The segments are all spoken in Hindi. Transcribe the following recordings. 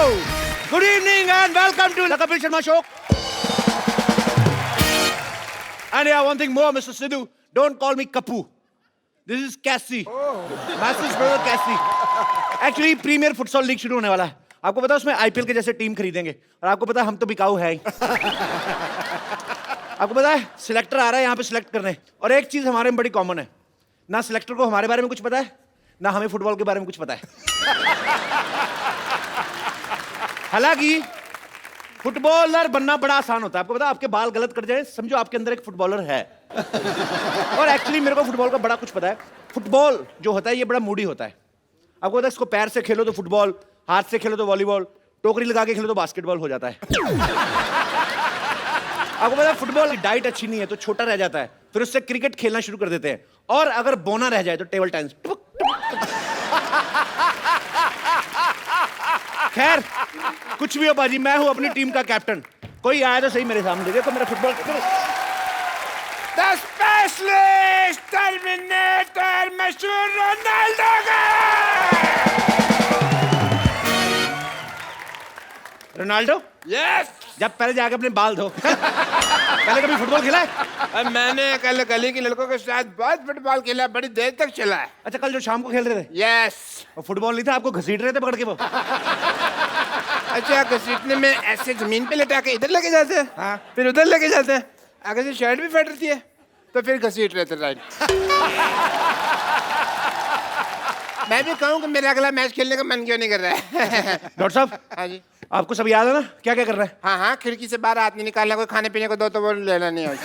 Good evening and welcome to the Kapil Sharma Show. And yeah, one thing more, Mr. Sidhu, don't call me Kapu. This is Cassie. Master's brother Cassie. Actually, Premier Futsal League शुरू होने वाला है. आपको पता है उसमें IPL के जैसे टीम खरीदेंगे और आपको पता है हम तो बिकाऊ है ही. आपको पता है सिलेक्टर आ रहा है यहाँ पे सिलेक्ट करने और एक चीज हमारे में बड़ी कॉमन है, ना सिलेक्टर को हमारे बारे में कुछ पता है ना हमें फुटबॉल के बारे में कुछ पता है. हालांकि फुटबॉलर बनना बड़ा आसान होता है. आपको पता है आपके बाल गलत कट जाए समझो आपके अंदर एक फुटबॉलर है. और एक्चुअली मेरे को फुटबॉल का बड़ा कुछ पता है. फुटबॉल जो होता है ये बड़ा मूडी होता है. आपको पता है इसको पैर से खेलो तो फुटबॉल, हाथ से खेलो तो वॉलीबॉल, टोकरी लगा के खेलो तो बास्केटबॉल हो जाता है. आपको पता है फुटबॉल की डाइट अच्छी नहीं है तो छोटा रह जाता है, फिर उससे क्रिकेट खेलना शुरू कर देते हैं और अगर बोना रह जाए तो टेबल टेनिस. खैर कुछ भी हो बाजी, मैं हूं अपनी टीम का कैप्टन. कोई आया तो सही मेरे सामने, देखो मेरा फुटबॉल. The specialist Terminator मशहूर रोनाल्डो का. Ronaldo Yes. जब पहले जाके अपने बाल धो. पहले कभी फुटबॉल खेला है? मैंने कल गली के लड़कों के साथ बहुत फुटबॉल खेला, बड़ी देर तक चला है. अच्छा कल जो शाम को खेल रहे थे Yes. और फुटबॉल नहीं था, आपको घसीट रहे थे पकड़ के वो. अच्छा घसीटने में ऐसे जमीन पे लेटा के इधर लेके जाते हैं, हाँ. फिर उधर लेके जाते हैं, आगे से शर्ट भी फट रही है तो फिर घसीट रहे थे. राइट. मैं भी कहूँ कि मेरा अगला मैच खेलने का मन क्यों नहीं कर रहा है. डॉक्टर साहब हाँ जी. आपको सब याद है ना क्या क्या कर रहा है? हाँ हाँ, खिड़की से बाहर हाथ नहीं निकालना, कोई खाने पीने को दो तो वो लेना नहीं है.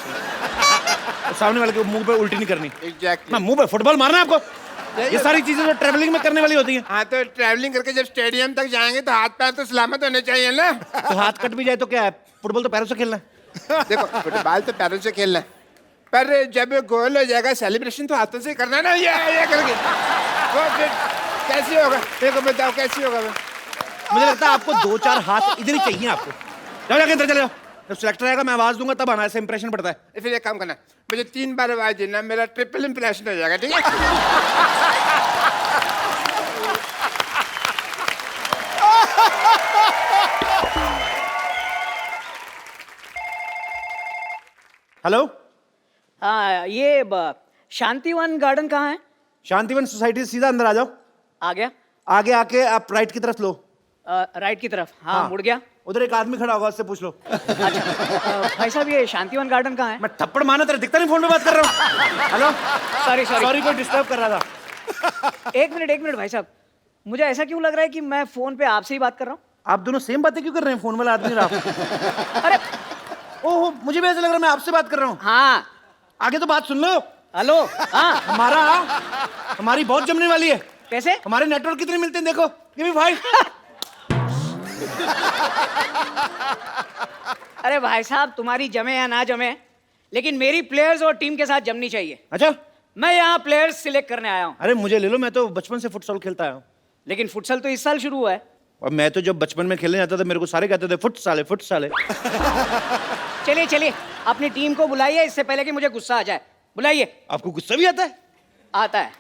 सामने वाले के मुंह पे उल्टी नहीं करनी. एग्जैक्टली. ना मुंह पे फुटबॉल मारना है आपको. ये सारी चीजें तो ट्रैवलिंग में करने वाली होती हैं. हाँ तो ट्रैवलिंग करके जब स्टेडियम तक जाएंगे तो हाथ पैर तो सलामत होने चाहिए ना. तो हाथ कट भी जाए तो क्या है, फुटबॉल तो पैरों से खेलना है. देखो फुटबॉल तो पैरों से खेलना है, पर जब गोल हो जाएगा सेलिब्रेशन तो हाथों से करना ना. ये करके वो फिर कैसे होगा, देखो बताओ कैसे होगा. मुझे लगता है आपको 2-4 हाथ इधर ही चाहिए आपको. जाओ जाके अंदर चले जाओ. जब सिलेक्टर आएगा मैं आवाज दूंगा तब आना, ऐसे इंप्रेशन पड़ता है. फिर एक काम करना, मुझे 3 बार आवाज देना, मेरा ट्रिपल इंप्रेशन हो जाएगा. ठीक है. हेलो. हाँ ये शांतिवन गार्डन कहाँ है? शांतिवन सोसाइटी से सीधा अंदर आ जाओ. आ गया. आगे आके आप राइट की तरफ लो. राइट की तरफ. हाँ मुड़ गया. उधर एक आदमी खड़ा होगा, उससे पूछ लो. भाई साहब ये शांतिवन गार्डन कहाँ है? मैं थप्पड़ मारना तेरा दिखता नहीं, फोन पे बात कर रहा हूँ. हेलो. सॉरी सॉरी कोई डिस्टर्ब कर रहा था. एक मिनट भाई साहब, मुझे ऐसा क्यों लग रहा है कि मैं फोन पे आपसे ही बात कर रहा हूँ? आप दोनों सेम बातें क्यों कर रहे हैं, फोन वाला आदमी रहा. अरे ओहो मुझे भी ऐसा लग रहा है मैं आपसे बात कर रहा हूँ. हाँ. आगे तो बात सुन लो. हेलो. हाँ हमारी बहुत जमने वाली है. कैसे? हमारे नेटवर्क कितने मिलते हैं देखो. Give me 5. अरे भाई साहब तुम्हारी जमे या ना जमे, लेकिन मेरी प्लेयर्स और टीम के साथ जमनी चाहिए. अच्छा. मैं यहाँ प्लेयर्स सिलेक्ट करने आया हूँ. अरे मुझे ले लो, मैं तो बचपन से फुटसॉल खेलता आया हूँ. लेकिन फुटसल तो इस साल शुरू हुआ है. और मैं तो जब बचपन में खेलने जाता था मेरे को सारे कहते थे फुट साले. चलिए अपनी टीम को बुलाइए, इससे पहले कि मुझे गुस्सा आ जाए. बुलाइए. आपको गुस्सा भी आता है? आता है.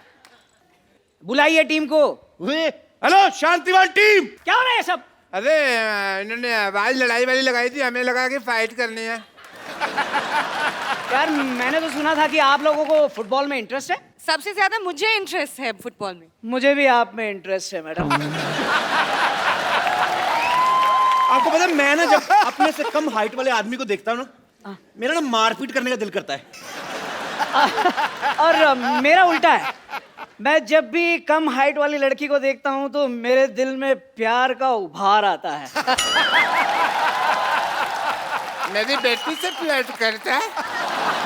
बुलाइए टीम को. Hello Shantivan team. क्या हो रहा है सब? अरे इन्होंने आवाज लड़ाई वाली लगाई थी, हमें लगा कि फाइट करनी है. यार मैंने तो सुना था कि आप लोगों को फुटबॉल में इंटरेस्ट है. सबसे ज्यादा मुझे इंटरेस्ट है फुटबॉल में. मुझे भी आप में इंटरेस्ट है मैडम. आपको पता है मैं ना जब अपने से कम हाइट वाले आदमी को देखता हूँ ना, मेरा ना मारपीट करने का दिल करता है. और मेरा उल्टा है. मैं जब भी कम हाइट वाली लड़की को देखता हूँ तो मेरे दिल में प्यार का उभार आता है. मेरी बेटी से फ्लर्ट करता है.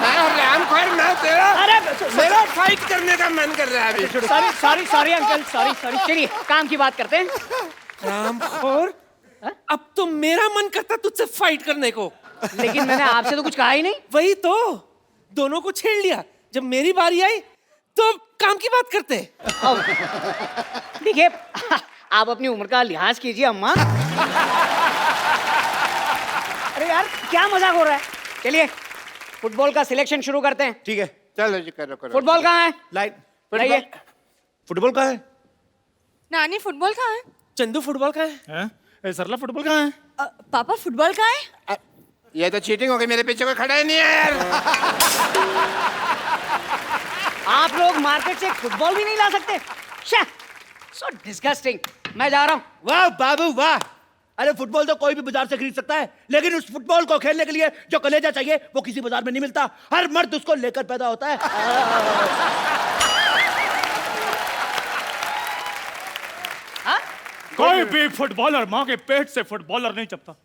मैं रामखोर मैं तेरा. अरे मेरा फाइट करने का मन कर रहा है अभी. Sorry uncle. सॉरी. चलिए काम की बात करते हैं. रामखोर, अब तो मेरा मन करता तुझसे फाइट करने को. लेकिन मैंने आपसे तो कुछ कहा ही नहीं. वही तो, दोनों को छेड़ लिया. जब मेरी बारी आई तो काम की बात करते. देखिए आप अपनी उम्र का लिहाज कीजिए अम्मा. अरे यार क्या मजाक हो रहा है. चलिए फुटबॉल का सिलेक्शन शुरू करते हैं. ठीक है. चलो जी करो. फुटबॉल कहाँ है? लाइट. फुटबॉल फुटबॉल कहाँ है? नानी फुटबॉल कहाँ है? चंदू फुटबॉल का है. सरला फुटबॉल कहाँ है? पापा फुटबॉल कहाँ है? ये तो चीटिंग हो गई, मेरे पीछे कोई खड़ा ही नहीं है यार। आप लोग मार्केट से फुटबॉल भी नहीं ला सकते? So disgusting. मैं जा रहा हूँ। वाह बाबू वाह। अरे फुटबॉल तो कोई भी बाजार से खरीद सकता है, लेकिन उस फुटबॉल को खेलने के लिए जो कलेजा चाहिए वो किसी बाजार में नहीं मिलता। हर मर्द उसको लेकर पैदा होता है। कोई भी फुटबॉलर माँ के पेट से फुटबॉलर नहीं चपता।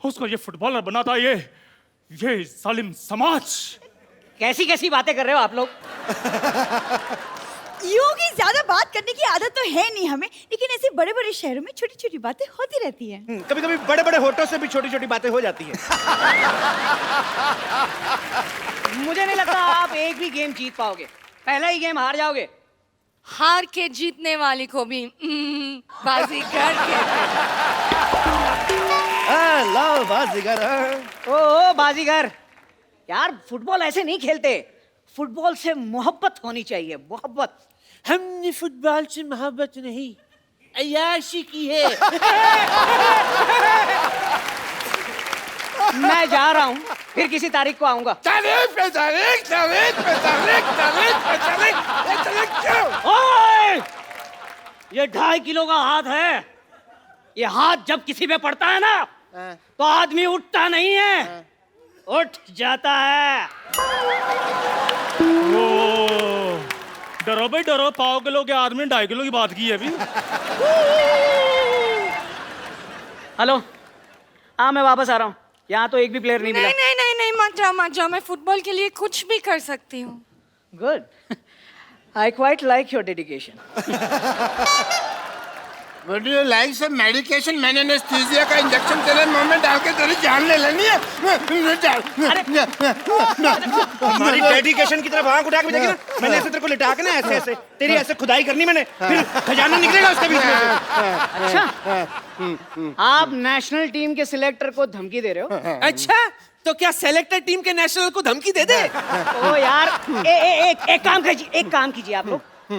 उसको ये फुटबॉलर बनाता ये जालिम समाज। कैसी कैसी बातें कर रहे हो आप लोग? यूं की ज्यादा बात करने की आदत तो है नहीं हमें, लेकिन ऐसे बड़े बड़े शहरों में छोटी छोटी बातें होती रहती हैं। कभी कभी बड़े बड़े होठों से भी छोटी छोटी बातें हो जाती हैं। मुझे नहीं लगता आप एक भी गेम जीत पाओगे। पहला ही गेम हार जाओगे। हार के जीतने वाली को भी बाजीगर कहते हैं। लो बाजीगर। ओ बाजीगर, यार फुटबॉल ऐसे नहीं खेलते। फुटबॉल से मोहब्बत होनी चाहिए, मोहब्बत। हमने फुटबॉल से मोहब्बत नहीं, अय्याशी की है। मैं जा रहा हूँ, फिर किसी तारीख को आऊंगा। तारीख पे तारीख, तारीख पे तारीख, तारीख पे तारीख, ये तारीख क्यों? ओए! ये 2.5 किलो का हाथ है। ये हाथ जब किसी पे पड़ता है ना, तो आदमी उठता नहीं है, उठ जाता है। ओ, डरो भाई डरो, 1.5 किलो के आदमी ने 2.5 किलो की बात की है अभी। हेलो, हाँ मैं वापस आ रहा हूँ। यहाँ तो एक भी प्लेयर नहीं मिला। नहीं नहीं नहीं नहीं, मत जाओ। मैं फुटबॉल के लिए कुछ भी कर सकती हूँ। Good. I quite like your dedication. Would you like some medication? मैंने एनेस्थीसिया का इंजेक्शन तेरे मुंह में डाल के तेरी जान ले लेनी है। हमारी डेडिकेशन की तरफ आंख उठा के देखी ना, मैंने ऐसे तेरे को लिटा के ना ऐसे ऐसे तेरी ऐसे खुदाई करनी मैंने, फिर खजाना निकलेगा उसके बीच में से। अच्छा, आप नेशनल टीम के सिलेक्टर को धमकी दे रहे हो? अच्छा, तो क्या सेलेक्टर टीम के नेशनल को धमकी दे दे? ओ यार, एक काम कीजिए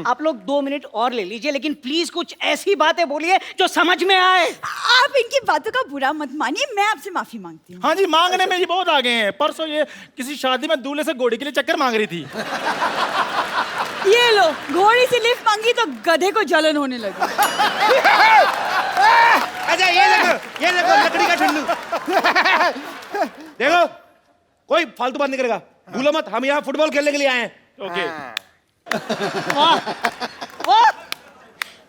आप लोग 2 मिनट और ले लीजिए, लेकिन प्लीज कुछ ऐसी बातें बोलिए जो समझ में आए। आप इनकी बातों का बुरा मत मानिए, मैं आपसे माफी मांगती हूँ। हाँ जी, मांगने में ये बहुत आगे हैं। परसों ये किसी शादी में दूल्हे से घोड़ी के लिए चक्कर मांग रही थी। ये लो, घोड़ी से लिफ्ट मांगी तो गधे को जलन होने लगी। अच्छा ये देखो लकड़ी का ठंडू। देखो कोई फालतू बात नहीं करेगा, भूलो मत हम यहाँ फुटबॉल खेलने के लिए आए हैं। ओके। वाह,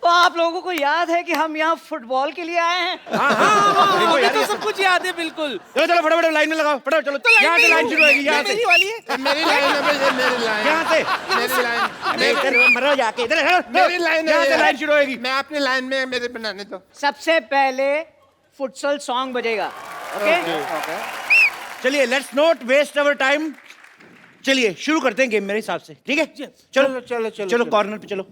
आप लोगों को याद है कि हम यहाँ फुटबॉल के लिए आए हैं? मुझे तो सब कुछ याद है बिल्कुल। चलो फटाफट लाइन में लगाओ, फटाफट चलो। यहाँ से लाइन शुरू होगी, यहाँ से मेरी वाली है। मेरी लाइन है भाई, ये मेरी लाइन। यहाँ से मेरी लाइन। मरो जाके इधर मेरी लाइन है यहाँ से ये। लाइन शुरू होगी। मैं अपनी लाइन में मेरे बनाने दो। सबसे पहले फुटसल सॉन्ग बजेगा। ओके? चलिए let's not waste our time, चलिए शुरू करते हैं गेम मेरे हिसाब से। ठीक है चलो कॉर्नर पे चलो।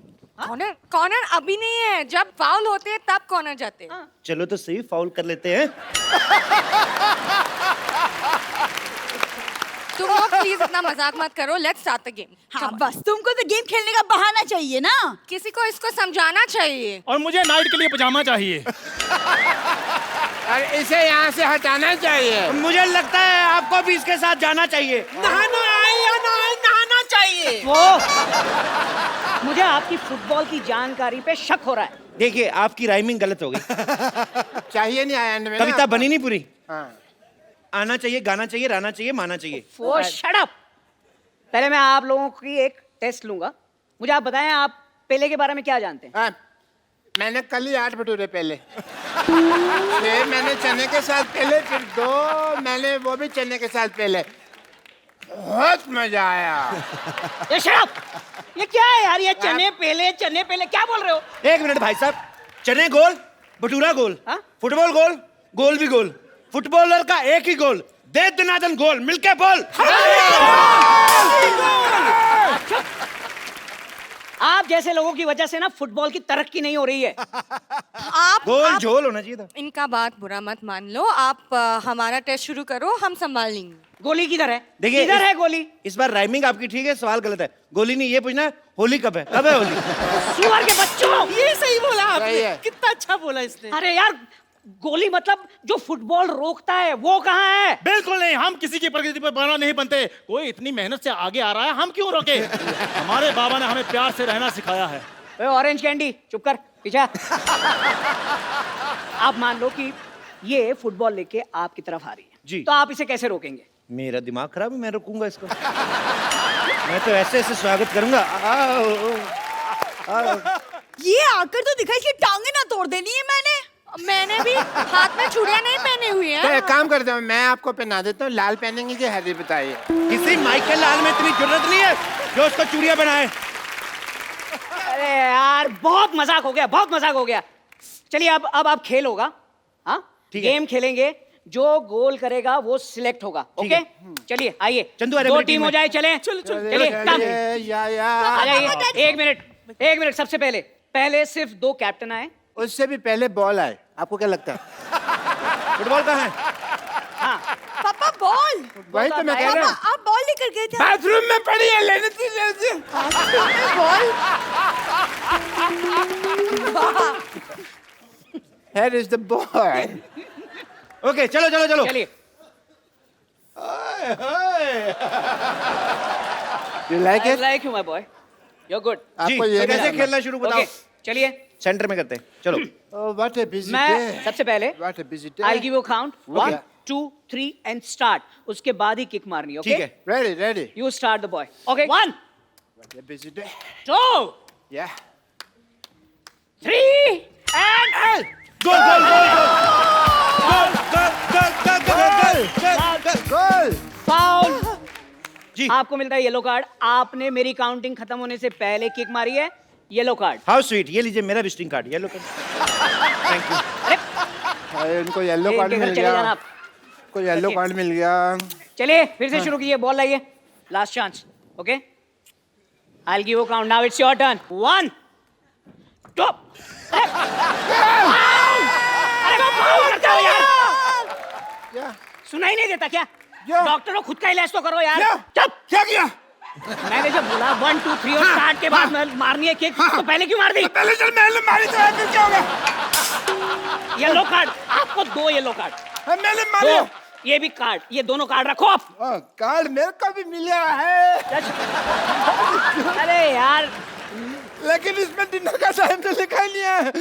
कॉर्नर अभी नहीं है, जब फाउल होते हैं तब कॉर्नर जाते हैं। चलो तो सही, फाउल कर लेते हैं। तुम लोग प्लीज इतना मजाक मत करो, लेट्स स्टार्ट द गेम। हाँ बस, तुमको तो गेम खेलने का बहाना चाहिए ना। किसी को इसको समझाना चाहिए। और मुझे नाइट के लिए पजामा चाहिए। और इसे यहाँ से हटाना चाहिए। मुझे लगता है आपको भी इसके साथ जाना चाहिए। नहाना आए या ना आए, नहाना चाहिए। वो मुझे आपकी फुटबॉल की जानकारी पे शक हो रहा है। देखिए आपकी राइमिंग गलत हो गई। चाहिए नहीं आया एंड में। कविता बनी नहीं पूरी। हाँ। आना चाहिए, गाना चाहिए, रहना चाहिए, माना चाहिए। वो शट अप। पहले मैं आप लोगों की एक टेस्ट लूंगा। मुझे आप बताएं, आप पेले के बारे में क्या जानते हैं? हाँ, मैंने कल ही 8 भटूरे पहले, फिर मैंने चने के साथ पहले, फिर 2 मैंने वो भी चने के साथ पहले। बहुत मजा आया। ये शट अप! ये क्या है यार? ये चने पहले क्या बोल रहे हो? एक मिनट भाई साहब, चने गोल, भटूरा गोल, हाँ? फुटबॉल फुटबॉल गोल, गोल भी गोल, फुटबॉलर का एक ही गोल, दे दनादन गोल, मिलके बोल। आप जैसे लोगों की वजह से ना फुटबॉल की तरक्की नहीं हो रही है। गोल झोल होना चाहिए था। इनका बात बुरा मत मान लो। आप हमारा टेस्ट शुरू करो, हम संभाल लेंगे। गोली किधर है? देखिए किधर है गोली? इस बार राइमिंग आपकी ठीक है, सवाल गलत है। गोली नहीं, ये पूछना है होली कब है, कब है होली? सुअर के बच्चों! ये सही बोला सही आपने, है। कितना अच्छा बोला इसने। अरे यार, गोली मतलब जो फुटबॉल रोकता है वो कहाँ है? बिल्कुल नहीं, हम किसी की प्रकृति पर बना नहीं बनते। कोई इतनी मेहनत से आगे आ रहा है, हम क्यों रोके? हमारे बाबा ने हमें प्यार से रहना सिखाया है। ऑरेंज कैंडी चुप कर, पीछे। आप मान लो कि ये फुटबॉल लेके आपकी तरफ आ रही है जी। तो आप इसे कैसे रोकेंगे? मेरा दिमाग खराब है, मैं रोकूंगा इसको। मैं तो ऐसे ऐसे स्वागत करूंगा। ये आकर तो दिखा, इसकी टांगे ना तोड़ देनी है मैंने भी हाथ में चूड़ियां नहीं पहनी हुई तो है। एक काम करता हूँ, मैं आपको पहना देता हूँ। लाल पहनेंगे कि हरी बताइए। किसी माइकल लाल में इतनी जरूरत नहीं है जो उसको चूड़ियां बनाए। अरे यार, बहुत मजाक हो गया, बहुत मजाक हो गया। चलिए अब आप खेल होगा। हाँ, ठीक है। गेम खेलेंगे, जो गोल करेगा वो सिलेक्ट होगा। ठीक ओके, है। चलिए आइए, चंदू, अरे दो मेरी टीम टीम हो है। जाए। चले चलिए, कम या आ जाइए। एक मिनट, सबसे पहले सिर्फ 2 कैप्टन आए। उससे भी पहले बॉल आए। आपको क्या लगता है? फुटबॉल कहाँ है? हाँ, पापा बॉल। वही तो मैं कह पापा रहा हूँ। आप बॉल लेकर गए थे। बाथरूम में पड़ी है, लेने थी। Ball. Here is the ball. Okay, चलो चलो चलो। चलिए। You like I it? like you, my boy. You're good. जी, आपको ये तो नहीं कैसे आना। खेलना शुरू बताओ? Okay, चलिए। सेंटर में करते हैं, चलो। Oh, what a busy मैं day. सबसे पहले What a busy day. I'll give you a count. 1, Okay. 2, 3 and start. उसके बाद ही किक मारनी है। ठीक है। Ready. You start the boy. Okay. 1, What a busy day. 2, Yeah. 3 and goal goal goal goal. Goal. Foul. जी। आपको मिलता है येलो कार्ड। आपने मेरी काउंटिंग खत्म होने से पहले किक मारी है, येलो कार्ड। हाउ स्वीट, ये लीजिए मेरा visiting card, yellow card. Thank you. अरे उनको येलो कार्ड इनके घर मिल चले जाना गया। आप। को येलो कार्ड मिल गया। चलिए फिर से शुरू कीजिए, बॉल लाइए, last chance. Okay, I will give a count. Now it's your turn. 1, 2। अरे वो फाउल करते हो यार, क्या? सुनाई नहीं देता क्या? क्या? डॉक्टर हो, खुद का इलाज तो करो यार। क्या? चुप। क्या किया? मैंने जब बोला 1, 2, 3 और स्टार्ट के बाद मारनी है किक, तो पहले क्यों मार दी? पहले चल मैंने मारी तो फिर क्या होगा? येलो कार्ड, आपको 2 येलो कार्ड। मैंने मारी। 2, ये भी कार्ड, ये दोनों कार्ड रखो आप। कार्ड मेरे को भी मिला है, अरे यार, लेकिन इसमें डिनर का टाइम तो लिखा ही नहीं है।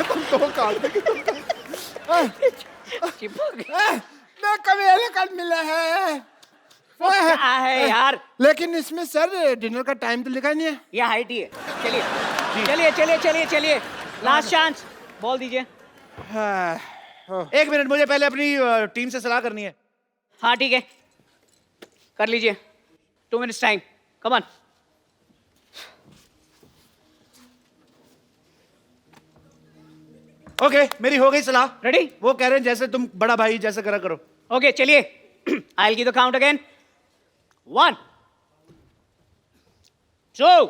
तुम 2 कार्ड चिपक मैं कभी येलो कार्ड मिला है। क्या है यार? लेकिन इसमें सर डिनर का टाइम तो लिखा नहीं है। ये हाइट ही है। चलिए, लास्ट चांस, बॉल दीजिए। एक मिनट, मुझे पहले अपनी टीम से सलाह करनी है। हाँ ठीक है, कर लीजिए। 2 minutes time, come on. Okay, मेरी हो गई सलाह। रेडी? वो कह रहे हैं जैसे तुम बड़ा भाई जैसे करा करो। ओके, चलिए। I will give the count again. 1, 2,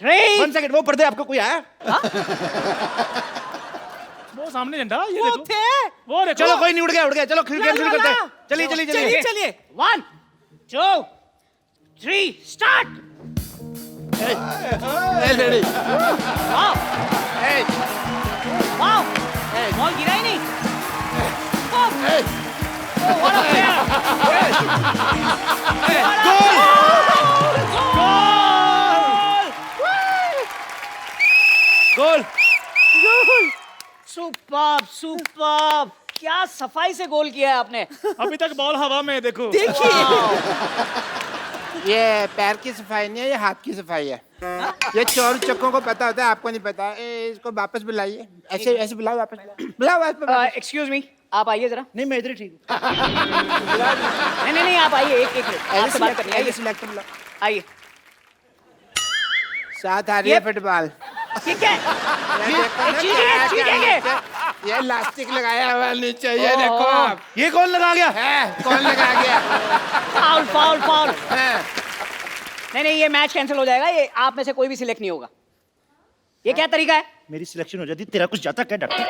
3। 1 second, वो पर्दे आपको कोई आया? वो सामने झंडा, ये वो देखो। थे। वो देखो। चलो कोई नहीं, उड़ गया। चलो खेल गेम शुरू करते हैं। चलिए चलिए चलिए। चलिए 1, 2, 3 start. Ready. Wow, wow, ball गिरा ही नहीं। What a player! Goal. Superb, क्या सफाई से गोल किया है आपने। अभी तक बॉल हवा में है, देखो। ये पैर की सफाई नहीं है, ये हाथ की सफाई है। ये चोर चक्कों को पता होता है, आपको नहीं पता। इसको वापस बुलाइए। ऐसे बुलाओ, वापस बुलाओ वापस। एक्सक्यूज मी, आप आइए जरा। नहीं, मैं इधर ही ठीक हूँ। नहीं, आप आइए, एक मिनट, आपसे बात करनी है। आइए, सिलेक्टर बुलाओ। आइए। साथ आ रही है फुटबॉल। ठीक है, चीजेंगे। ये इलास्टिक लगाया हुआ नीचे, ये देखो आप। ये कौन लगा गया? है कौन लगा गया? फाउल। है। नहीं, ये मैच कैंसिल हो जाएगा। ये आप में से कोई भी सिलेक्ट नहीं होगा। ये क्या तरीका है? मेरी सिलेक्शन हो जाती, तेरा कुछ जाता क्या डॉक्टर?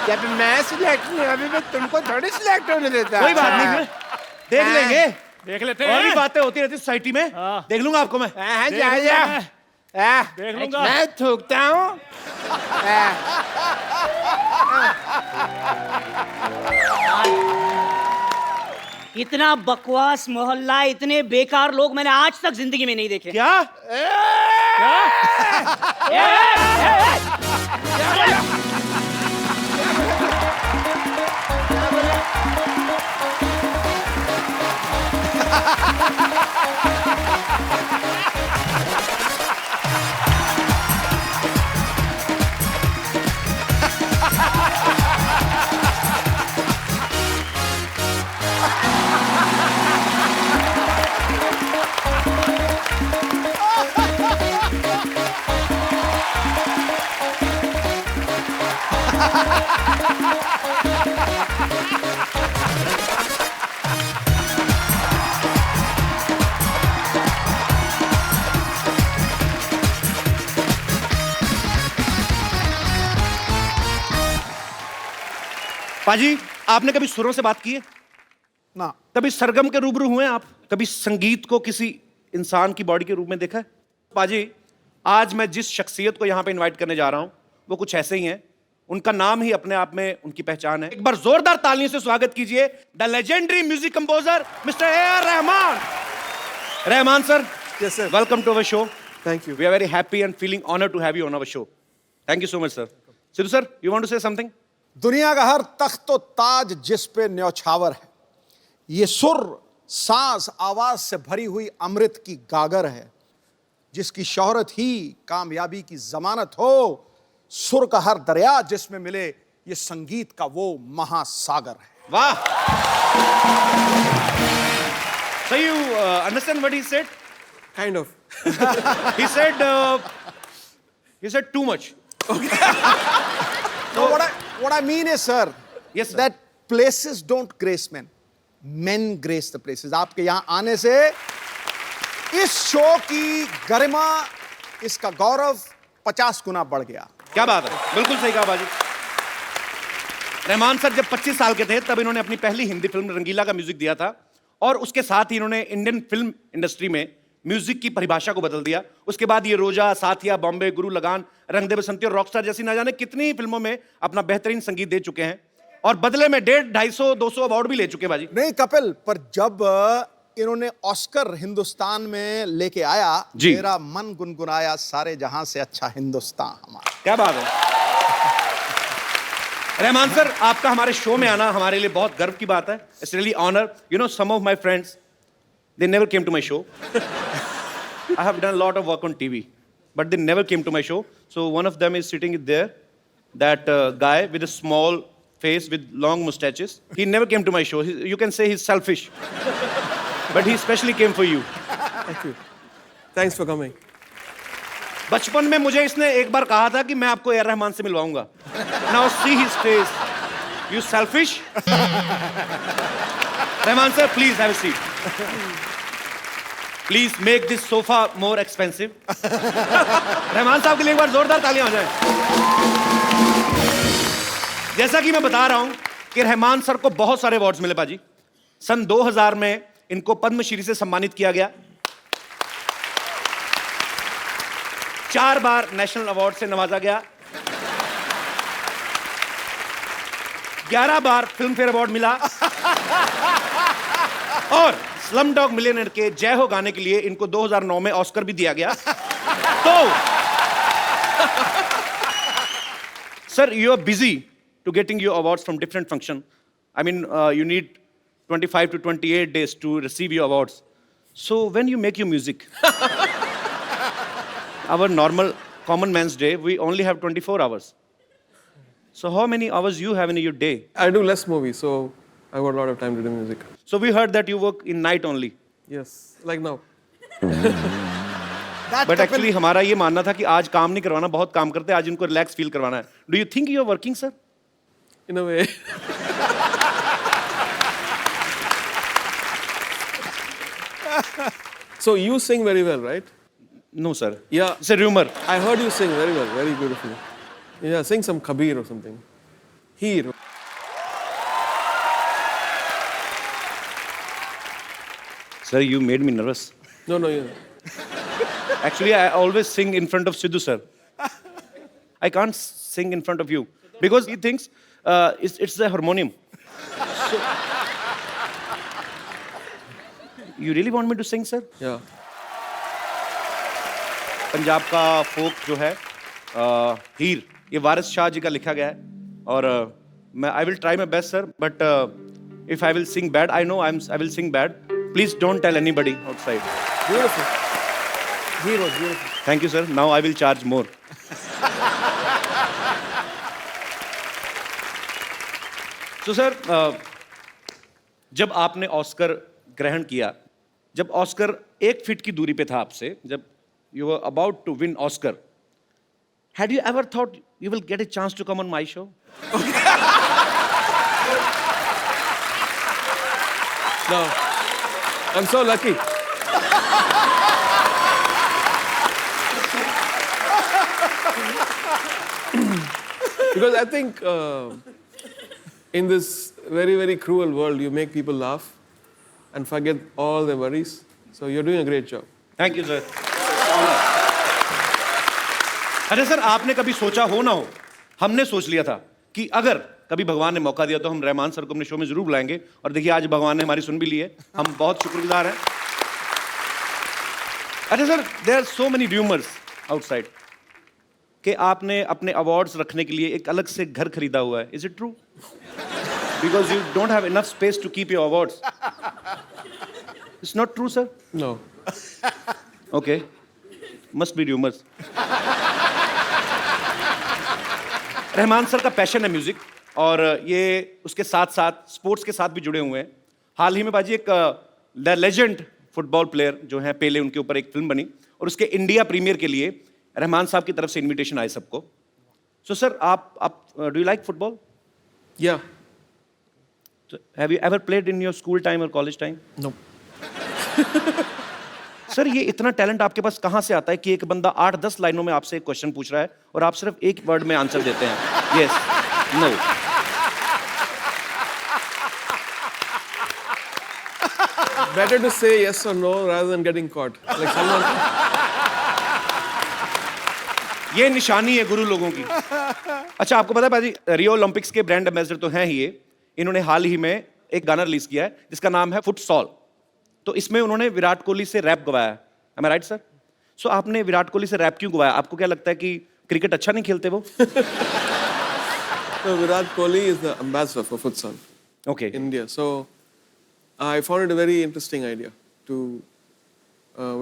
जब मैं सिलेक्ट नहीं अभी मैं तुमको थोड़ी सिलेक्ट होने देता। कोई बात नहीं, फिर देख लेंगे। देख लेते और भी हैं। बातें होती रहती सोसाइटी में। हाँ। देख लूंगा आपको मैं। हाँ, देख जा लूंगा जा। मैं। देख लूंगा। मैं थूकता हूँ। इतना बकवास मोहल्ला, इतने बेकार लोग मैंने आज तक जिंदगी में नहीं देखे। क्या? पाजी, आपने कभी सुरों से बात की है? ना। कभी सरगम के रूबरू हुए हैं आप? कभी संगीत को किसी इंसान की बॉडी के रूप में देखा है? पाजी, आज मैं जिस शख्सियत को यहाँ पे इनवाइट करने जा रहा हूँ वो कुछ ऐसे ही हैं। उनका नाम ही अपने आप में उनकी पहचान है। एक बार जोरदार तालियों से स्वागत कीजिए the legendary music composer mister A R. Rahman. Rahman sir, Yes, sir. Welcome to our show. Thank you. We are very happy and feeling honored to have you on our show. Thank you so much, sir. Sidhu sir, you want to say something? दुनिया का हर तख्त व ताज जिस पे न्यौछावर है, ये सुर सांस आवाज से भरी हुई अमृत की गागर है, जिसकी शोहरत ही कामयाबी की जमानत हो। सुर का हर दरिया जिसमें मिले, ये संगीत का वो महासागर है। Wow. So you understand what he said? Kind of. He said too much. So what I mean is, sir, Yes, sir. that places don't grace men. Men grace the places. आपके यहाँ आने से इस शो की गरिमा, इसका गौरव 50 गुना बढ़ गया। क्या बात है, बिल्कुल सही कहा बाजी। रहमान सर जब 25 साल के थे तब इन्होंने अपनी पहली हिंदी फिल्म रंगीला का म्यूजिक दिया था और उसके साथ ही इन्होंने इंडियन फिल्म इंडस्ट्री में म्यूजिक की परिभाषा को बदल दिया। उसके बाद ये रोजा, साथिया, बॉम्बे, गुरु लगान, रंग दे बसंती और रॉकस्टार जैसी ना जाने कितनी ही फिल्मों में अपना बेहतरीन संगीत दे चुके हैं और बदले में 150, 250, 200 अवार्ड भी ले चुके बाजी। नहीं कपिल, पर जब इन्होंने ऑस्कर हिंदुस्तान में लेके आया, जी। मेरा मन गुनगुनाया, सारे जहां से अच्छा हिंदुस्तान हमारा। क्या बात है रहमान सर, आपका हमारे शो में आना हमारे लिए बहुत गर्व की बात है। It's really honour. You know, some of my friends they never came to my show. I have done a lot of work on TV, but they never came to my show. So one of them is sitting there, that guy with a small face with long mustaches. He never came to my show. You can say he's selfish, but he specially came for you. Thank you. Thanks for coming. बचपन में मुझे इसने एक बार कहा था कि मैं आपको ए.आर. रहमान से मिलवाऊंगा। Now see his face. You selfish? Rahman sir, please have a seat. Please make this sofa more expensive. Rahman साहब के लिए एक बार जोरदार तालियां हो जाएं। जैसा कि मैं बता रहा हूं कि रहमान सर को बहुत सारे अवार्ड्स मिले पाजी। सन 2000 में इनको पद्मश्री से सम्मानित किया गया। 4 बार नेशनल अवार्ड से नवाजा गया। 11 बार फिल्म फेयर अवार्ड मिला और स्लम डॉग मिलियनेयर के जय हो गाने के लिए इनको 2009 में ऑस्कर भी दिया गया। तो sir, you are busy to getting your awards from different function. I mean you need 25 to 28 days to receive your awards. So when you make your music, our normal common man's day, we only have 24 hours. So how many hours you have in your day? I do less movies, so I got a lot of time to do music. So we heard that you work in night only. Yes, like now. But actually हमारा ये मानना था कि आज काम नहीं करवाना, बहुत काम करते हैं, आज इनको रिलैक्स फील करवाना है. Do you think you are working, sir? In a way. So you sing very well, right? No, sir. Yeah. It's a rumor. I heard you sing very well, very beautifully. Yeah, sing some Kabir or something. Heer. Sir, you made me nervous. No, no, you. Actually, I always sing in front of Sidhu sir. I can't sing in front of you because he thinks it's the harmonium. So, you really want me to sing, sir? Yeah. Punjab का फोक जो है हीर, ये वारिस शाह जी का लिखा गया है और मैं I will try my best sir, but if I will sing bad, I know I will sing bad. Please don't tell anybody outside. Beautiful. Heer was beautiful. Thank you sir. Now I will charge more. तो सर, जब आपने ऑस्कर ग्रहण किया, जब ऑस्कर 1 फीट की दूरी पे था आपसे, जब you were about to win Oscar, had you ever thought you will get a chance to come on my show? No. I'm so lucky. Because I think in this very, very cruel world, you make people laugh and forget all their worries. So you're doing a great job. Thank you, sir. अरे सर, आपने कभी सोचा हो ना हो, हमने सोच लिया था कि अगर कभी भगवान ने मौका दिया तो हम रहमान सर को अपने शो में जरूर बुलाएंगे, और देखिए आज भगवान ने हमारी सुन भी ली है. हम बहुत शुक्रगुजार हैं. अरे sir, there are so many rumours outside कि आपने अपने अवार्ड्स रखने के लिए एक अलग से घर खरीदा हुआ है. Is it true? Because you don't have enough space to keep your awards. It's not true sir? No. Okay, must be rumours. Rahman sir का पैशन है म्यूजिक, और ये उसके साथ साथ स्पोर्ट्स के साथ भी जुड़े हुए हैं. हाल ही में बाजी एक द लेजेंड फुटबॉल प्लेयर जो हैं पेले, उनके ऊपर एक फिल्म बनी, और उसके इंडिया प्रीमियर के लिए रहमान साहब की तरफ से इनविटेशन आए सबको. सो सर, आप do you like football? Yeah. Have you ever played in your school time और कॉलेज टाइम? No. सर, ये इतना टैलेंट आपके पास कहाँ से आता है कि एक बंदा 8-10 लाइनों में आपसे एक क्वेश्चन पूछ रहा है और आप सिर्फ एक वर्ड में आंसर देते हैं? Yes, no. Better to say yes or no rather than getting caught. Like someone. ये निशानी है गुरु लोगों की. अच्छा, आपको पता है भाजी, रियो ओलंपिक्स के ब्रांड एम्बेसडर तो हैं ही ये. इन्होंने हाल ही में एक गाना रिलीज किया है जिसका नाम है फुटसॉल. तो इसमें उन्होंने विराट कोहली से रैप गवाया. एम आई राइट सर? सो आपने विराट कोहली से रैप क्यों गवाया? आपको क्या लगता है कि क्रिकेट अच्छा नहीं खेलते वो? So Virat Kohli is the ambassador for futsal okay. in India. So I found it a very interesting idea to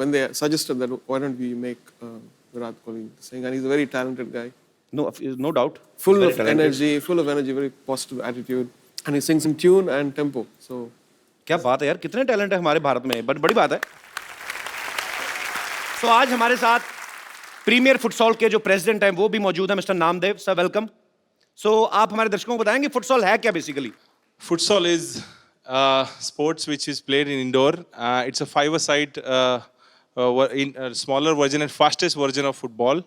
when they suggested that why don't we make Virat Kohli sing, and he's a very talented guy, no doubt. full of energy, very positive attitude, and he sings in tune and tempo. So क्या बात है यार, कितने टैलेंट है हमारे भारत में, बट बड़ी बात है. तो आज हमारे साथ प्रीमियर फुटसॉल के जो प्रेसिडेंट हैं वो भी मौजूद हैं, मिस्टर नामदेव सर. वेलकम. सो आप हमारे दर्शकों को बताएंगे फुटसॉल है क्या basically? Futsal is sports which is played in indoor. It's a five-a-side smaller version and fastest version of football.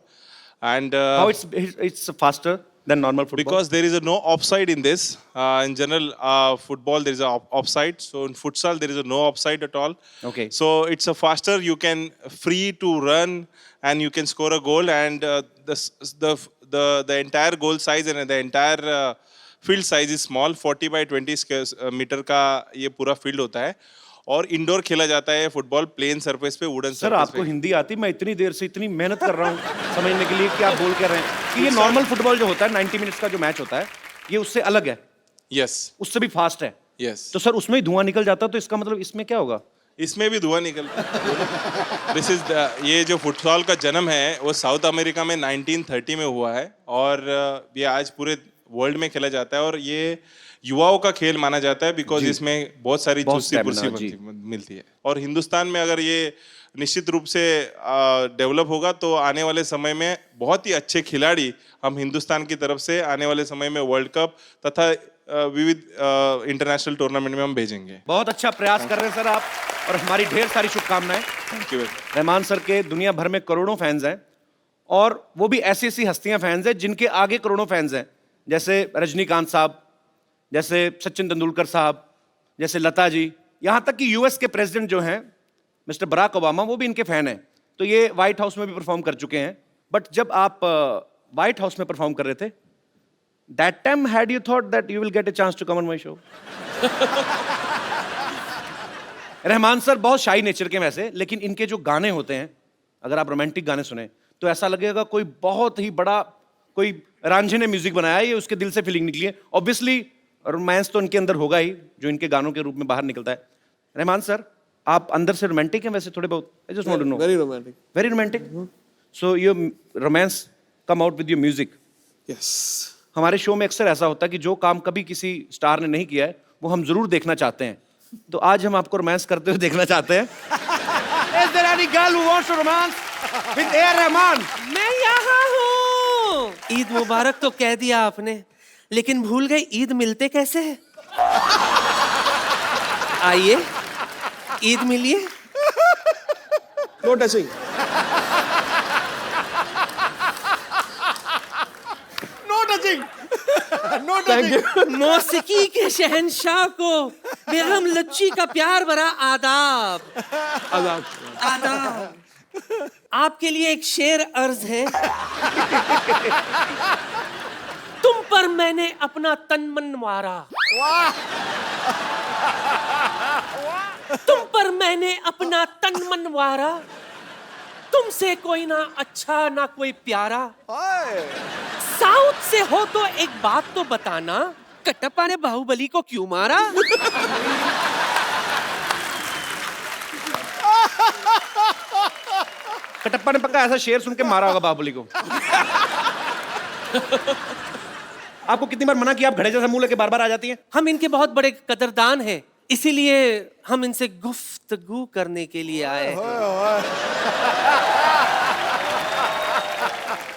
And How it's faster than normal football? because there is no offside in this. In general, football there is a offside. So in futsal there is no offside at all. Okay. So it's a faster. You can free to run and you can score a goal. And the entire goal size and the entire field size is small. 40 by 20 metre का ये पूरा फील्ड होता है, और इंडोर खेला जाता है फुटबॉल प्लेन सरफेस पे, वुडन सर, सरफेस आपको पे. हिंदी आती? मैं इतनी देर से इतनी मेहनत कर रहा हूँ समझने के लिए कि आप बोल क्या रहे हैं कि ये नॉर्मल फुटबॉल जो होता है 90 मिनट्स का जो मैच होता है, ये उससे अलग है, यस उससे भी फास्ट है. यस. तो सर उसमें ही धुआं निकल जाता है, तो इसका मतलब इसमें क्या होगा? इसमें भी धुआं निकलता है. दिस इज ये जो फुटबॉल का जन्म है वो साउथ अमेरिका में 1930 में हुआ है, और ये आज पूरे वर्ल्ड में खेला जाता है, और ये युवाओं का खेल माना जाता है बिकॉज इसमें बहुत सारी चुस्ती पुर्सी मिलती है. और हिंदुस्तान में अगर ये निश्चित रूप से डेवलप होगा तो आने वाले समय में बहुत ही अच्छे खिलाड़ी हम हिंदुस्तान की तरफ से आने वाले समय में वर्ल्ड कप तथा विविध इंटरनेशनल टूर्नामेंट में हम भेजेंगे. बहुत अच्छा प्रयास कर रहे हैं सर आप, और हमारी ढेर सारी शुभकामनाएं. Thank you. रहमान सर के दुनिया भर में करोड़ों फैंस हैं, और वो भी ऐसी ऐसी हस्तियां फैंस हैं जिनके आगे करोड़ों फैंस हैं. जैसे रजनीकांत साहब, जैसे सचिन तेंदुलकर साहब, जैसे लता जी, यहां तक कि यूएस के प्रेसिडेंट जो हैं मिस्टर बराक ओबामा, वो भी इनके फैन हैं। तो ये व्हाइट हाउस में भी परफॉर्म कर चुके हैं। बट जब आप व्हाइट हाउस में परफॉर्म कर रहे थे, that time had you thought that you will get a chance to come on my show? Rahman sir बहुत शाई नेचर के वैसे, लेकिन इनके जो गाने होते हैं, अगर आप रोमांटिक गाने सुने तो ऐसा लगेगा कोई बहुत ही बड़ा, कोई रांझे ने म्यूजिक बनाया है, ये उसके दिल से फीलिंग निकली है। ऑब्वियसली रोमांस तो इनके अंदर होगा ही, जो इनके गानों के रूप में बाहर निकलता है। रहमान सर, आप अंदर से रोमांटिक हैं वैसे थोड़े बहुत? I just want to know. Very romantic. Very romantic. So your romance come out with your music. Yes. हमारे शो में अक्सर ऐसा होता है कि जो काम कभी किसी स्टार ने नहीं किया है वो हम जरूर देखना चाहते हैं। तो आज हम आपको रोमांस करते हुए देखना चाहते हैं। Is there any girl who wants to romance with A.R. Rahman? मैं यहाँ हूँ। ईद मुबारक तो कह दिया आपने, लेकिन भूल गए ईद मिलते कैसे हैं? आइए ईद मिलिए। No touching. No touching, no Thank you. मौसीकी के शहंशाह को बेगम लच्ची का प्यार भरा आदाब। Adab. आदाब। आपके लिए एक शेर अर्ज है। तुम पर मैंने अपना तन मन मारा, तुम पर मैंने अपना तन मन मारा, तुमसे कोई ना अच्छा ना कोई प्यारा। साउथ से हो तो एक बात तो बताना, कटप्पा ने बाहुबली को क्यों मारा? कटप्पा ने पक्का ऐसा शेर सुन के मारा होगा बाहुबली को। आपको कितनी बार मना किया, आप घड़े जैसा मुंह लेके बार बार आ जाती हैं? हम इनके बहुत बड़े कदरदान हैं, इसीलिए हम इनसे गुफ्तगू करने के लिए आए हैं।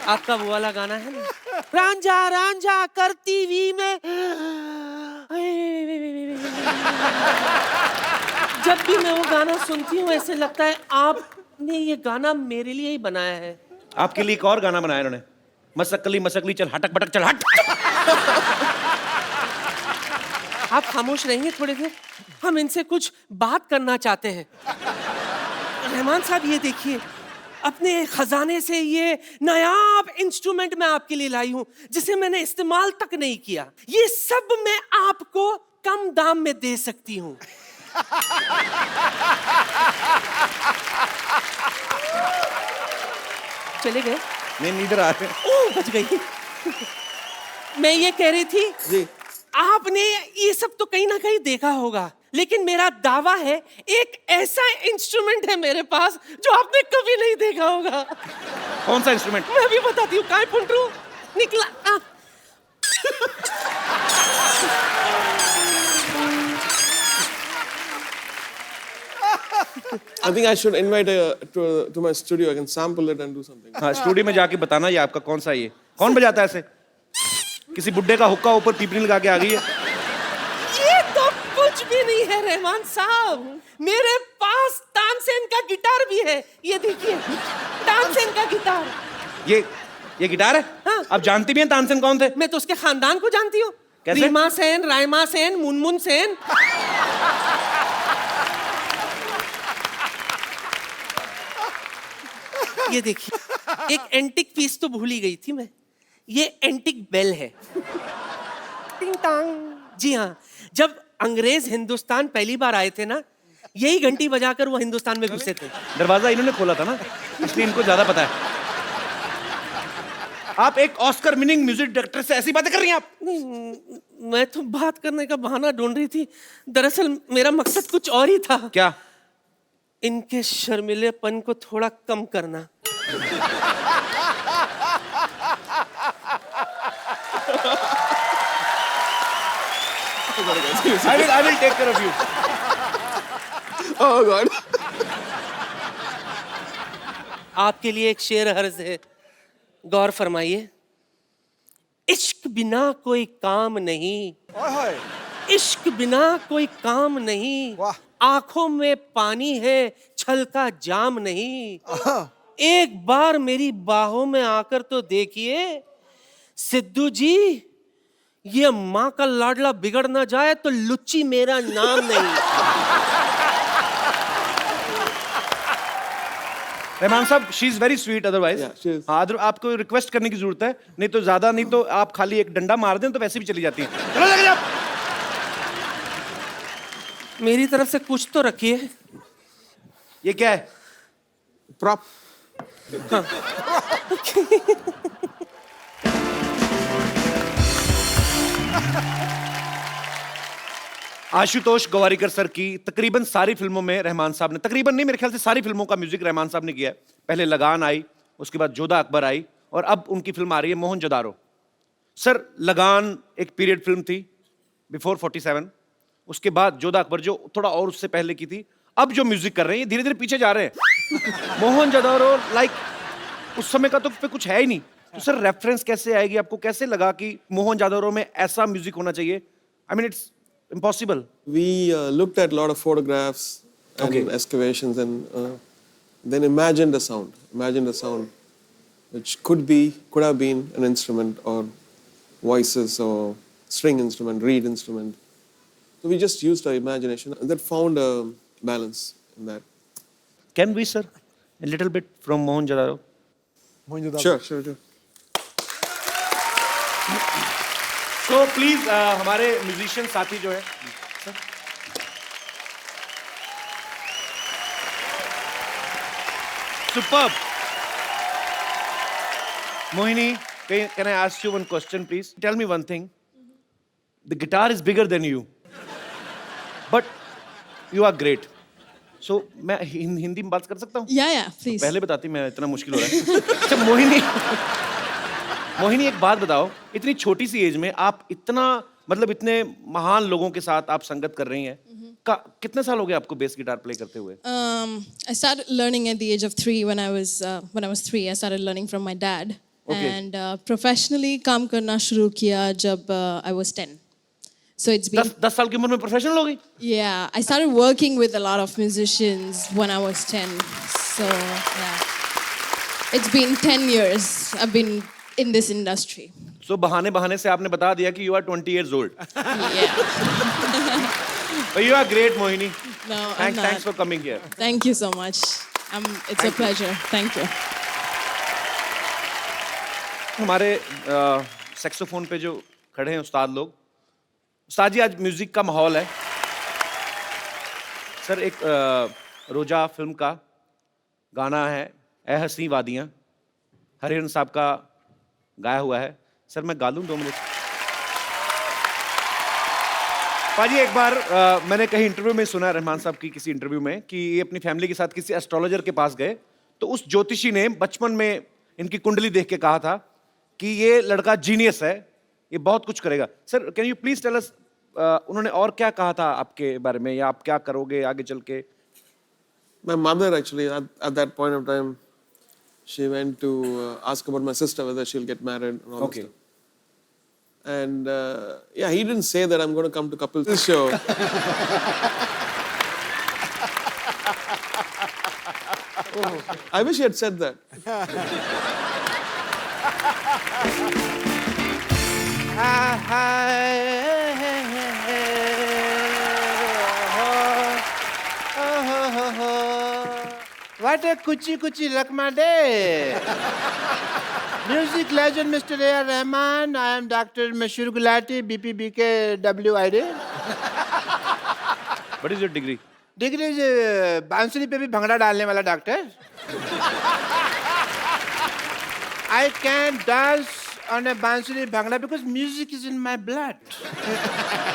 आपका वो वाला गाना है ना, रांझा रांझा करती वी में, जब भी मैं वो गाना सुनती हूँ ऐसे लगता है आपने ये गाना मेरे लिए ही बनाया है। आपके लिए एक और गाना बनाया इन्होंने, मसकली मसकली चल हटक बटक चल हट। आप खामोश रहेंगे थोड़ी देर, हम इनसे कुछ बात करना चाहते हैं। रहमान साहब ये देखिए, अपने खजाने से ये नायाब इंस्ट्रूमेंट मैं आपके लिए लाई हूं, जिसे मैंने इस्तेमाल तक नहीं किया। ये सब मैं आपको कम दाम में दे सकती हूं। चले गए? नहीं, इधर आ रहे। ओह, बच गई। मैं ये कह रही थी, जी। आपने ये सब तो कहीं ना कहीं देखा होगा, लेकिन मेरा दावा है एक ऐसा इंस्ट्रूमेंट है मेरे पास जो आपने कभी नहीं देखा होगा। कौन सा इंस्ट्रूमेंट? मैं भी बताती हूँ। काय पुंटरू निकला। I think I should invite to my studio. I can sample it and do something. हाँ, स्टूडियो में जाके बताना ये आपका कौन सा, ये कौन बजाता है ऐसे? किसी बुड्ढे का हुक्का ऊपर पीपनी लगा के आ गई है। ये तो कुछ भी नहीं है रहमान साहब, मेरे पास तानसेन का गिटार भी है। ये देखिए, तानसेन का गिटार। ये गिटार है? हाँ। आप जानती भी हैं तानसेन कौन थे? मैं तो उसके खानदान को जानती हूँ। कैसे? रीमा सेन, रायमा सेन, मुनमुन सेन। ये देखिए, एक एंटिक पीस तो भूल ही गई थी मैं। ये एंटिक बेल है। टिंग टांग। जी हाँ, जब अंग्रेज हिंदुस्तान पहली बार आए थे ना, यही घंटी बजाकर वो हिंदुस्तान में घुसे थे। दरवाजा इन्होंने खोला था ना, इसलिए इनको ज्यादा पता है। आप एक ऑस्कर विनिंग म्यूजिक डायरेक्टर से ऐसी बातें कर रही हैं आप? मैं तो बात करने का बहाना ढूंढ रही थी, दरअसल मेरा मकसद कुछ और ही था। क्या? इनके शर्मिलेपन को थोड़ा कम करना। I will take care of you. Oh God. आपके लिए एक शेर हर्ज है, गौर फरमाइए। इश्क बिना कोई काम नहीं, इश्क बिना कोई काम नहीं, वाह। आंखों में पानी है, छल का जाम नहीं। एक बार मेरी बाहों में आकर तो देखिए, सिद्धू जी ये माँ का लाडला बिगड़ ना जाए तो लुच्ची मेरा नाम नहीं। रहमान साहब, she is very sweet otherwise. Yeah, she is. हाँ, आपको रिक्वेस्ट करने की जरूरत है, नहीं तो ज्यादा नहीं तो आप खाली एक डंडा मार दें तो वैसे भी चली जाती है। चलो लेके जाओ। मेरी तरफ से कुछ तो रखिए। ये क्या है? प्रॉप। आशुतोष गोवारिकर सर की तकरीबन सारी फिल्मों में रहमान साहब ने, तकरीबन नहीं मेरे ख्याल से सारी फिल्मों का म्यूजिक रहमान साहब ने किया है। पहले लगान आई, उसके बाद जोधा अकबर आई, और अब उनकी फिल्म आ रही है मोहनजोदारो। सर, लगान एक पीरियड फिल्म थी बिफोर 47, उसके बाद जोधा अकबर जो थोड़ा और उससे पहले की थी। अब जो म्यूजिक कर रहे हैं ये धीरे धीरे पीछे जा रहे हैं। मोहनजोदारो लाइक उस समय का तो पे कुछ है ही नहीं। तो सर रेफरेंस कैसे आएगी आपको? कैसे लगा कि मोहनजोदारो में ऐसा म्यूजिक होना चाहिए? I mean it's impossible. We looked at a lot of photographs and Okay. excavations, and then imagined a sound which could have been an instrument, or voices, or string instrument, reed instrument. So we just used our imagination and that found a balance in that. Can we, sir, a little bit from Mohenjo-daro? Sure. So please, हमारे म्यूजिशियन साथी जो है, superb. Mohini, can I ask you one question, please? Tell me one thing. The guitar is bigger than you, but you are great. So मैं हिंदी में बात कर सकता हूँ? Yeah, please. पहले बताती, मैं इतना मुश्किल हो रहा है। अच्छा मोहिनी एक बात बताओ, इतनी छोटी सी एज में आप इतना, मतलब इतने महान लोगों के साथ आप संगत कर रही हैं, कितने साल हो गए आपको बेस गिटार प्ले करते हुए? I started learning at the age of 3 when I was 3. I started learning from my dad. Okay. And professionally काम करना शुरू किया जब I was 10. So it's been 10 साल की उम्र में प्रोफेशनल हो गई? Yeah, I started working with a lot of musicians when I was 10. So yeah, it's been 10 years I've been in this industry. So बहाने से आपने बता दिया कि you are 20 years old. Yeah. But you are great, Mohini. No, I'm not. Thanks for coming here. Thank you so much. It's a pleasure. Thank you. हमारे सेक्सोफोन पे जो खड़े हैं उस्ताद लोग, उस्ताद जी आज म्यूजिक का माहौल है। सर एक रोजा फिल्म का गाना है ए हसी वादियाँ, हरिहरन साहब का गाया हुआ है। सर मैं गा लूँ 2 मिनट? पाजी एक बार मैंने कहीं इंटरव्यू में सुना, रहमान साहब की किसी इंटरव्यू में, कि ये अपनी फैमिली के साथ किसी एस्ट्रोलॉजर के पास गए तो उस ज्योतिषी ने बचपन में इनकी कुंडली देख के कहा था कि ये लड़का जीनियस है, ये बहुत कुछ करेगा। Sir can you please tell us, उन्होंने और क्या कहा था आपके बारे में, या आप क्या करोगे आगे चल के? My mother actually at that point of time, she went to ask about my sister whether she'll get married and all Okay. that stuff. And yeah, he didn't say that I'm going to come to couples show. I wish he had said that. What a kuchi Lakma day. Music legend Mr. A.R. Rahman. I am Dr. Mashur Gulati, BPBK WID. What is your degree? Degree is बांसुरी पे भी भंगड़ा डालने वाला doctor. I can dance on a बांसुरी bhangra because music is in my blood.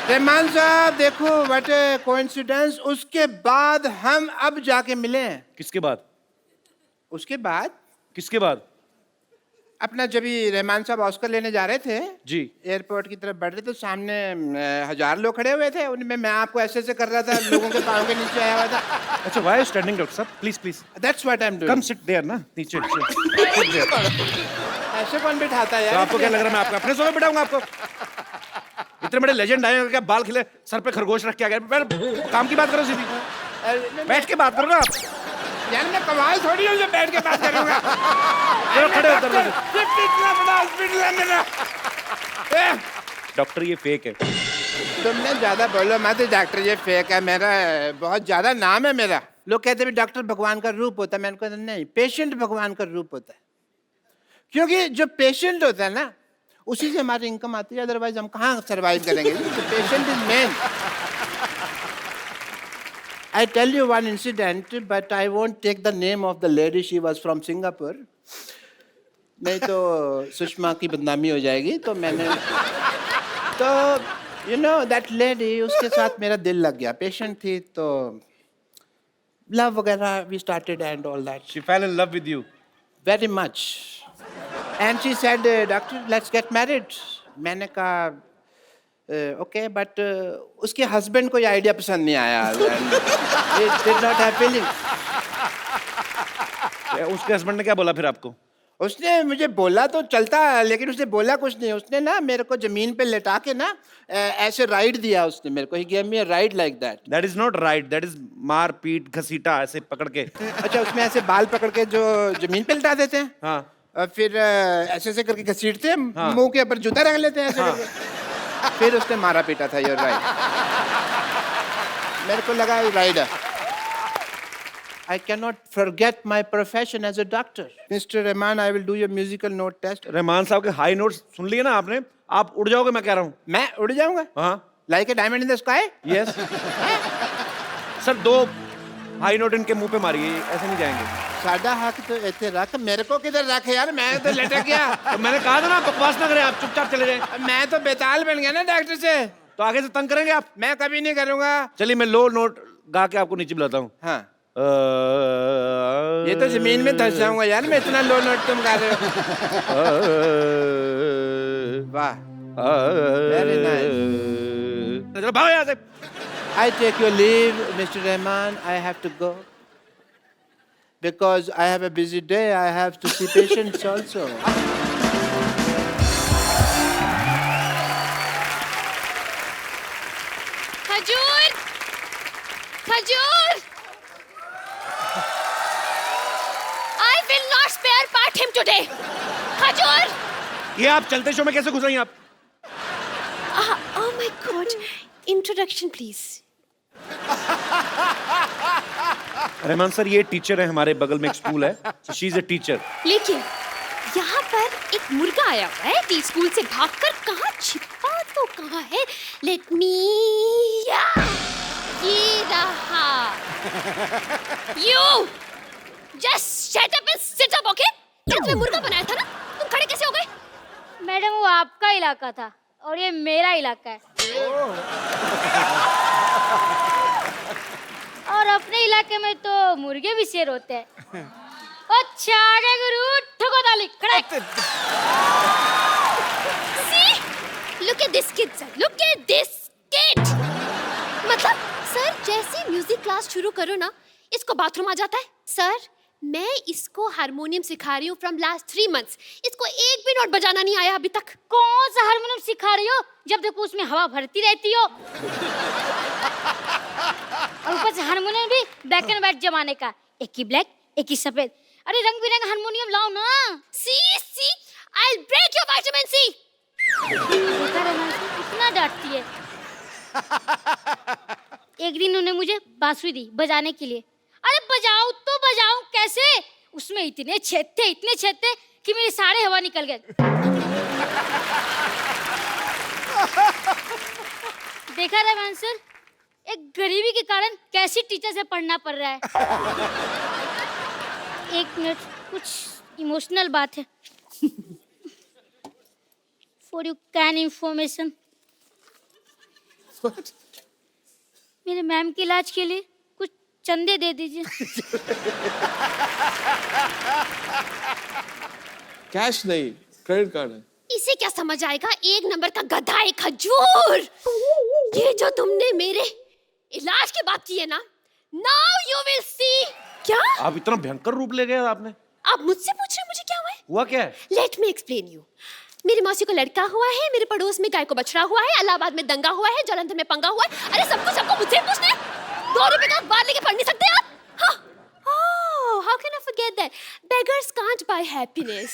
Rahman साहब देखो, what a coincidence. उसके बाद हम अब जाके मिले. किसके बाद? उसके बाद? किसके बाद? अपना जब भी रहमान साहब ऑस्कर लेने जा रहे थे जी, एयरपोर्ट की तरफ बढ़ रहे थे, सामने 1000 लोग खड़े हुए थे, उनमें मैं आपको ऐसे कर रहा था, लोगों के पाँव के नीचे आया हुआ था. अच्छा, why are you standing, doctor साहब? Please That's what I'm doing. Come sit there ना, नीचे sit there. ऐसे कौन बिठाता है तो यार? आपको क्या लग रहा है मैं आपको अपने सोफे बिठाऊंगा आपको? इतने बड़े लेजेंड आए हैं, क्या बाल खिले, सर पे खरगोश रख के आ गए? काम की बात करो सीधी, बैठ के बात करो ना आप. यार मैं कमाल थोड़ी हूँ जो बैठ के बात करूँगा. खड़े हो दरवाजे. इतना बड़ा हॉस्पिटल है मेरा. डॉक्टर ये फेक है। तुमने ज्यादा बोलो मत डॉक्टर, ये फेक है। मेरा बहुत ज्यादा नाम है मेरा। लोग कहते हैं डॉक्टर भगवान का रूप होता है, मैंने कहा नहीं, पेशेंट भगवान का रूप होता है। क्योंकि जो पेशेंट होता है ना, उसी से हमारी इनकम आती है, अदरवाइज हम कहाँ सरवाइव करेंगे। Patient is main. I tell you one incident, but I won't take the name of the lady. She was from Singapore. नहीं तो सुषमा की बदनामी हो जाएगी। तो मैंने तो you know that lady, उसके साथ मेरा दिल लग गया। पेशेंट थी तो love वगैरह we started and all that. She fell in love with you. Very much. And she said, doctor, let's get married. मैंने कहा ओके, बट उसके हस्बैंड को ये आइडिया पसंद नहीं आया। It did not have feelings. उसके हस्बैंड ने क्या बोला फिर आपको? उसने मुझे बोला तो चलता, लेकिन उसने बोला कुछ नहीं। उसने ना मेरे को जमीन पे लेटा के ना ऐसे राइड दिया उसने मेरे को। He gave me a ride like that. That is not right. That is मार पीट घसीटा ऐसे पकड़ के। अच्छा, उसमें ऐसे बाल पकड़ के जो जमीन पे लेटा देते हैं। हाँ। और फिर ऐसे ऐसे करके घसीटते हैं, मुंह के ऊपर जूता रख लेते हैं ऐसे करके। फिर उसने मारा पीटा था। Your right. मेरे को लगा rider. I cannot forget my profession as a doctor. Mr. Rahman, I will do your musical note test. Rahman साहब के हाई नोट्स सुन लिए ना आपने? आप उड़ जाओगे, मैं कह रहा हूँ। मैं उड़ जाऊंगा? हाँ। Like a diamond in the sky? Yes. Sir 2 high note इनके मुंह पे मारिए, ऐसे नहीं जाएंगे। सादा हाथ तो ऐसे रख, मेरे को किधर रख यार, मैं तो लटक गया। तो मैंने कहा था ना बकवास ना करें, आप चुपचाप चले जाएं। मैं तो बेताल बन गया ना डॉक्टर से। तो आगे से तंग करेंगे आप? मैं कभी नहीं करूंगा। चलिए मैं लो नोट गा के आपको नीचे बुलाता हूँ। हाँ। ये तो जमीन में धस जाऊंगा यार, मैं इतना लो नोट तुम गा रहे हो। वाह, वेरी नाइस। चलो भागो यहाँ से। I take your leave, Mr. Rahman. I have to go because I have a busy day. I have to see patients also. खजूर, खजूर। I will not spare part him today. खजूर। ये आप चलते शो में कैसे घुस रही हैं आप? Oh my God. Introduction, please. Rahman sir, ये टीचर है, हमारे बगल में एक स्कूल है। She is a teacher. लेकिन यहाँ पर एक मुर्गा आया हुआ है टी स्कूल से भागकर। कहाँ छिपा तो कहाँ है? लेट मी, ये रहा। You just shut up and sit up, okay? ये तुम्हें मुर्गा बनाया था ना? तुम खड़े कैसे हो गए? मैडम वो आपका इलाका था और ये मेरा इलाका है। और अपने इलाके में तो मुर्गे भी शेर होते हैं। अच्छा आगे गुरु, ठोको ताली, खड़े। See? Look at this kid, sir. Look at this kid. मतलब सर जैसे म्यूजिक क्लास शुरू करो ना, इसको बाथरूम आ जाता है। सर मैं इसको हारमोनियम सिखा रही हूँ फ्रॉम लास्ट 3 months। इसको एक भी नोट बजाना नहीं आया अभी तक। कौन सा हारमोनियम सिखा रही हो? जब देखो उसमें हवा भरती रहती हो। और ऊपर से हारमोनियम भी ब्लैक एंड व्हाइट जमाने का, एक ही ब्लैक एक ही सफेद। अरे रंग बिरंगा हारमोनियम लाओ ना। See, I'll break your vitamin C. देखा रहमान इतना डांटती है। एक दिन उन्होंने मुझे बांसुरी दी बजाने के लिए। अरे बजाऊं तो बजाऊं कैसे? उसमें इतने छेद थे कि मेरे सारे हवा निकल गए। देखा रहमान सर, एक गरीबी के कारण कैसी टीचर से पढ़ना पड़ रहा है। एक मिनट, कुछ इमोशनल बात है। फॉर यू कैन इंफॉर्मेशन, मेरे मैम के इलाज के लिए कुछ चंदे दे दीजिए। कैश नहीं, क्रेडिट कार्ड है। इसे क्या समझ आएगा? 1 नंबर का गधा है खजूर। ये जो तुमने मेरे इलाज की बात की है ना, now you will see। क्या? आप इतना भयंकर रूप ले गए आपने। आप मुझसे पूछ रहे हैं मुझे क्या हुआ है? हुआ क्या है? Let me explain you। मेरी मौसी को लड़का हुआ है, मेरे पड़ोस में गाय को बछड़ा हुआ है, इलाहाबाद में दंगा हुआ है, जालंधर में पंगा हुआ है। अरे सबको मुझसे पूछना है। 2 रुपए का अखबार लेके पढ़ नहीं सकते आप? हाँ। Oh, how can I forget that? Beggars can't buy happiness.